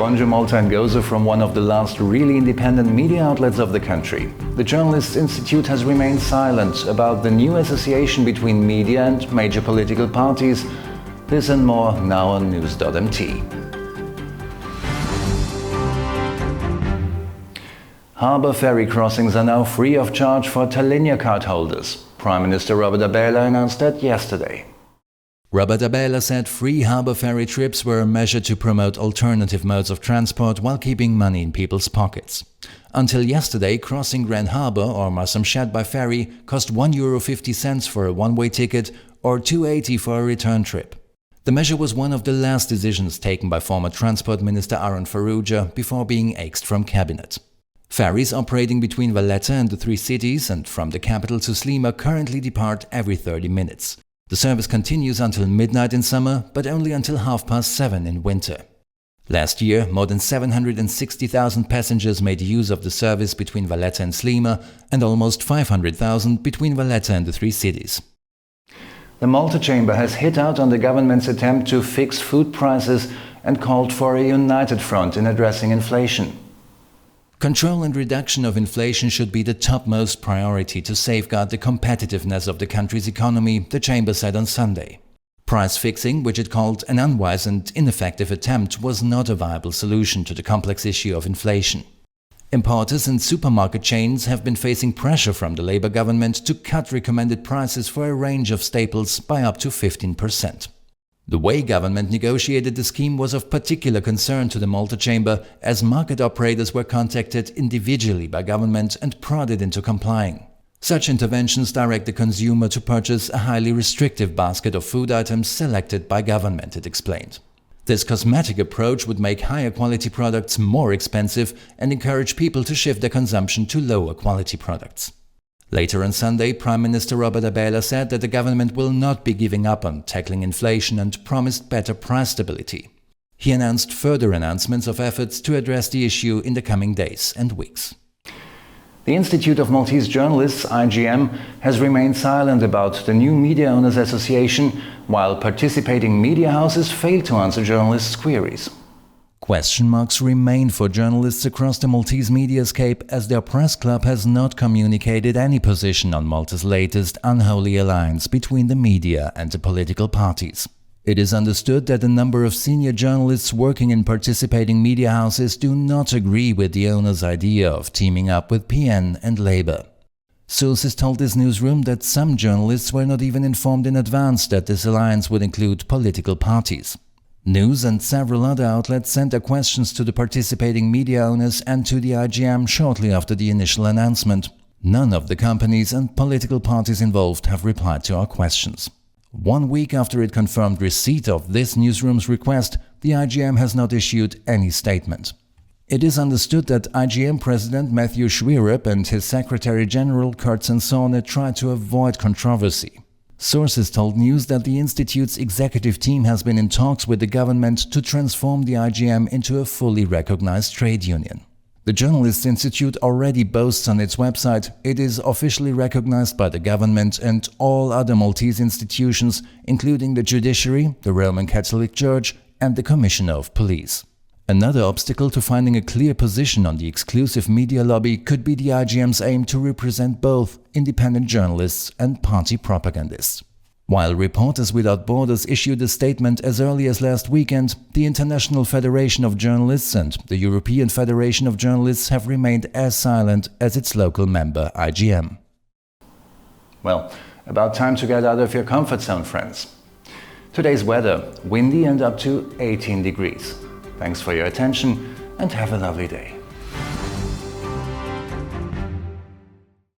Bonjour Malta and Gozo from one of the last really independent media outlets of the country. The Journalists Institute has remained silent about the new association between media and major political parties. This and more now on NEWZ.mt. Harbour ferry crossings are now free of charge for Tallinja Card holders. Prime Minister Robert Abela announced that yesterday. Robert Abela said free harbour ferry trips were a measure to promote alternative modes of transport while keeping money in people's pockets. Until yesterday, crossing Grand Harbour or Malta by ferry cost €1.50 for a one-way ticket or €2.80 for a return trip. The measure was one of the last decisions taken by former Transport Minister Ferry before being axed from cabinet. Ferries operating between Valletta and the three cities and from the capital to Sliema currently depart every 30 minutes. The service continues until midnight in summer, but only until 7:30 in winter. Last year, more than 760,000 passengers made use of the service between Valletta and Sliema and almost 500,000 between Valletta and the three cities. The Malta Chamber has hit out on the government's attempt to fix food prices and called for a united front in addressing inflation. Control and reduction of inflation should be the topmost priority to safeguard the competitiveness of the country's economy, the Chamber said on Sunday. Price fixing, which it called an unwise and ineffective attempt, was not a viable solution to the complex issue of inflation. Importers and supermarket chains have been facing pressure from the Labour government to cut recommended prices for a range of staples by up to 15%. The way government negotiated the scheme was of particular concern to the Malta Chamber, as market operators were contacted individually by government and prodded into complying. Such interventions direct the consumer to purchase a highly restrictive basket of food items selected by government, it explained. This cosmetic approach would make higher quality products more expensive and encourage people to shift their consumption to lower quality products. Later on Sunday, Prime Minister Robert Abela said that the government will not be giving up on tackling inflation and promised better price stability. He announced further announcements of efforts to address the issue in the coming days and weeks. The Institute of Maltese Journalists, IGM, has remained silent about the new Media Owners Association, while participating media houses failed to answer journalists' queries. Question marks remain for journalists across the Maltese mediascape, as their press club has not communicated any position on Malta's latest unholy alliance between the media and the political parties. It is understood that a number of senior journalists working in participating media houses do not agree with the owners' idea of teaming up with PN and Labour. Sources told this newsroom that some journalists were not even informed in advance that this alliance would include political parties. NEWZ and several other outlets sent their questions to the participating media owners and to the IGM shortly after the initial announcement. None of the companies and political parties involved have replied to our questions. 1 week after it confirmed receipt of this newsroom's request, the IGM has not issued any statement. It is understood that IGM President Matthew Schwierup and his Secretary General Kurt Sansone tried to avoid controversy. Sources told NEWZ that the Institute's executive team has been in talks with the government to transform the IGM into a fully recognized trade union. The Journalists Institute already boasts on its website it is officially recognized by the government and all other Maltese institutions, including the judiciary, the Roman Catholic Church and the Commissioner of Police. Another obstacle to finding a clear position on the exclusive media lobby could be the IGM's aim to represent both independent journalists and party propagandists. While Reporters Without Borders issued a statement as early as last weekend, the International Federation of Journalists and the European Federation of Journalists have remained as silent as its local member IGM. Well, about time to get out of your comfort zone, friends. Today's weather: windy and up to 18 degrees. Thanks for your attention and have a lovely day.